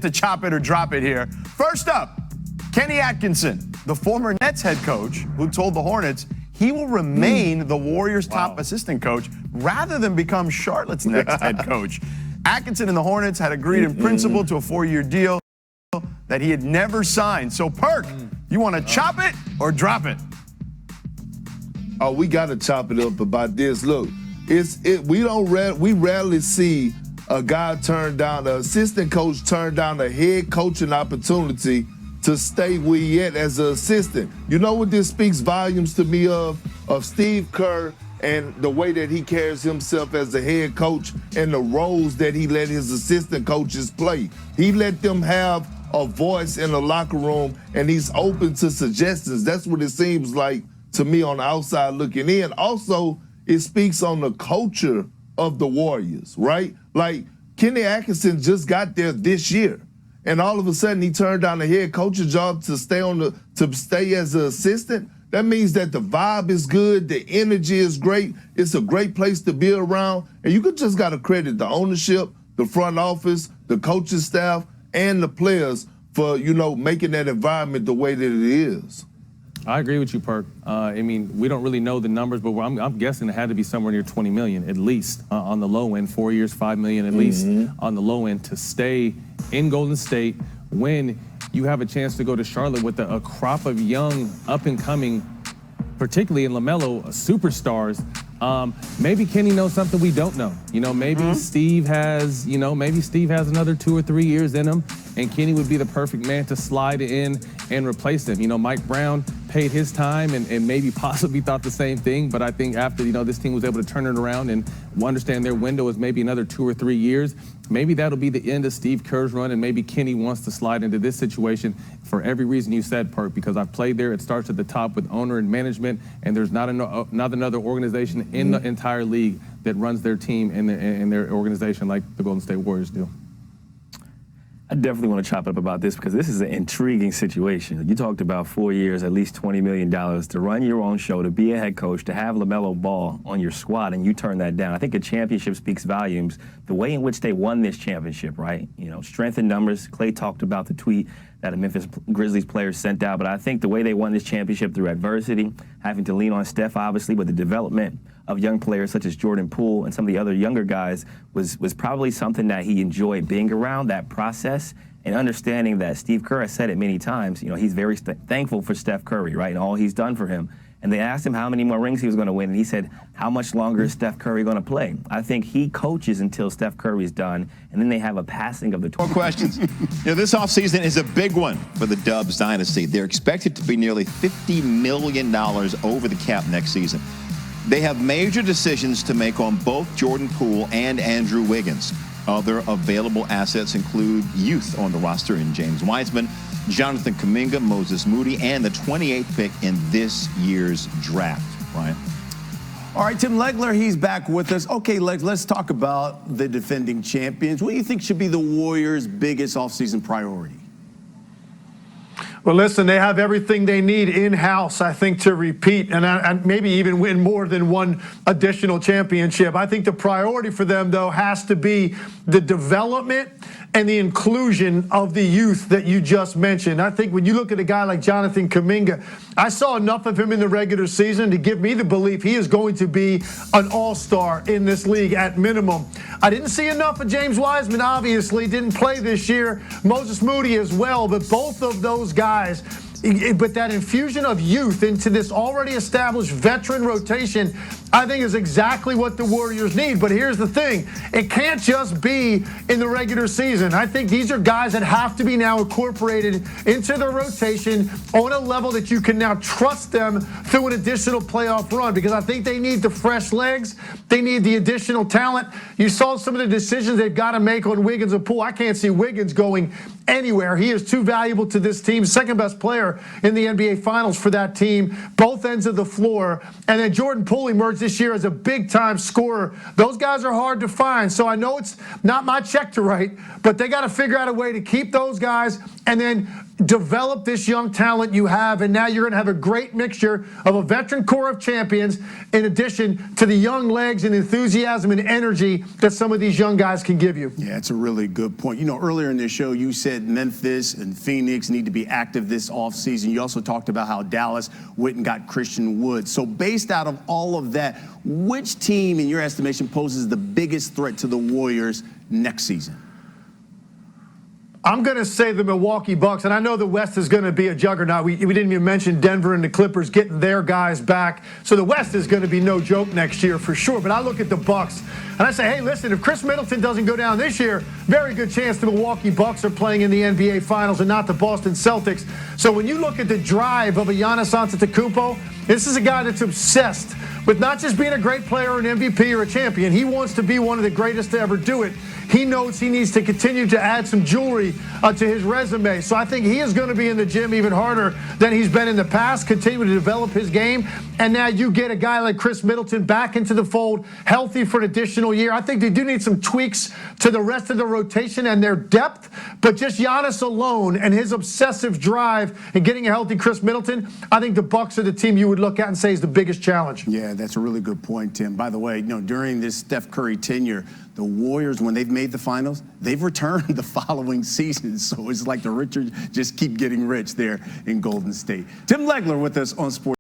to chop it or drop it here. First up, Kenny Atkinson, the former Nets head coach, who told the Hornets he will remain the Warriors' top assistant coach rather than become Charlotte's next head coach. Atkinson and the Hornets had agreed in principle to a 4-year deal that he had never signed. So, Perk, you want to chop it or drop it? Oh, we got to chop it up about this. Look, we rarely see a guy turn down, an assistant coach turn down a head coaching opportunity to stay where he at as an assistant. You know what this speaks volumes to me of Steve Kerr and the way that he carries himself as a head coach and the roles that he let his assistant coaches play. He let them have a voice in the locker room, and he's open to suggestions. That's what it seems like to me on the outside looking in. Also, it speaks on the culture of the Warriors, right? Like, Kenny Atkinson just got there this year, and all of a sudden he turned down the head coach's job to stay as an assistant. That means that the vibe is good, the energy is great, it's a great place to be around, and you just got to credit the ownership, the front office, the coaching staff, and the players for, making that environment the way that it is. I agree with you, Perk. I mean, we don't really know the numbers, but I'm guessing it had to be somewhere near $20 million at least on the low end. 4 years, $5 million at least on the low end to stay in Golden State when you have a chance to go to Charlotte with a crop of young, up-and-coming, particularly in LaMelo, superstars. Maybe Kenny knows something we don't know. Maybe Steve has another 2 or 3 years in him, and Kenny would be the perfect man to slide in and replace him. Mike Brown paid his time and maybe possibly thought the same thing, but I think after, this team was able to turn it around and understand their window is maybe another 2 or 3 years, maybe that'll be the end of Steve Kerr's run, and maybe Kenny wants to slide into this situation for every reason you said, Perk, because I've played there. It starts at the top with owner and management, and there's not another organization in the entire league that runs their team and their organization like the Golden State Warriors do. I definitely want to chop up about this because this is an intriguing situation. You talked about 4 years, at least $20 million to run your own show, to be a head coach, to have LaMelo Ball on your squad, and you turn that down. I think a championship speaks volumes. The way in which they won this championship, right? Strength in numbers. Clay talked about the tweet that a Memphis Grizzlies player sent out, but I think the way they won this championship through adversity, having to lean on Steph, obviously, with the development of young players such as Jordan Poole and some of the other younger guys was probably something that he enjoyed being around, that process, and understanding that Steve Kerr has said it many times, he's very thankful for Steph Curry, right, and all he's done for him. And they asked him how many more rings he was going to win, and he said, how much longer is Steph Curry going to play? I think he coaches until Steph Curry's done, and then they have a passing of the torch. More questions. This offseason is a big one for the Dubs dynasty. They're expected to be nearly $50 million over the cap next season. They have major decisions to make on both Jordan Poole and Andrew Wiggins. Other available assets include youth on the roster in James Wiseman, Jonathan Kuminga, Moses Moody, and the 28th pick in this year's draft. Ryan? All right, Tim Legler, he's back with us. Okay, Legs, let's talk about the defending champions. What do you think should be the Warriors' biggest offseason priority? Well, listen, they have everything they need in-house, I think, to repeat and maybe even win more than one additional championship. I think the priority for them, though, has to be the development and the inclusion of the youth that you just mentioned. I think when you look at a guy like Jonathan Kuminga, I saw enough of him in the regular season to give me the belief he is going to be an all-star in this league at minimum. I didn't see enough of James Wiseman, obviously, didn't play this year. Moses Moody as well, but both of those guys, but that infusion of youth into this already established veteran rotation, I think is exactly what the Warriors need. But here's the thing. It can't just be in the regular season. I think these are guys that have to be now incorporated into the rotation on a level that you can now trust them through an additional playoff run, because I think they need the fresh legs. They need the additional talent. You saw some of the decisions they've got to make on Wiggins and Poole. I can't see Wiggins going anywhere. He is too valuable to this team. Second best player in the NBA Finals for that team, both ends of the floor. And then Jordan Poole emerged this year as a big-time scorer. Those guys are hard to find. So I know it's not my check to write, but they got to figure out a way to keep those guys and then develop this young talent you have, and now you're going to have a great mixture of a veteran core of champions in addition to the young legs and enthusiasm and energy that some of these young guys can give you. Yeah, it's a really good point. You know, earlier in this show, you said Memphis and Phoenix need to be active this offseason. You also talked about how Dallas went and got Christian Wood. So based out of all of that, which team, in your estimation, poses the biggest threat to the Warriors next season? I'm going to say the Milwaukee Bucks, and I know the West is going to be a juggernaut. We didn't even mention Denver and the Clippers getting their guys back. So the West is going to be no joke next year for sure. But I look at the Bucks, and I say, hey, listen, if Chris Middleton doesn't go down this year, very good chance the Milwaukee Bucks are playing in the NBA Finals and not the Boston Celtics. So when you look at the drive of a Giannis Antetokounmpo, this is a guy that's obsessed with not just being a great player, an MVP, or a champion. He wants to be one of the greatest to ever do it. He knows he needs to continue to add some jewelry to his resume. So I think he is going to be in the gym even harder than he's been in the past, continue to develop his game. And now you get a guy like Chris Middleton back into the fold, healthy for an additional year. I think they do need some tweaks to the rest of the rotation and their depth, but just Giannis alone and his obsessive drive and getting a healthy Chris Middleton, I think the Bucks are the team you would look at and say is the biggest challenge. Yeah, that's a really good point, Tim. By the way, you know, during this Steph Curry tenure, the Warriors, when they've made the finals, they've returned the following season. So it's like the Richards just keep getting rich there in Golden State. Tim Legler with us on Sports.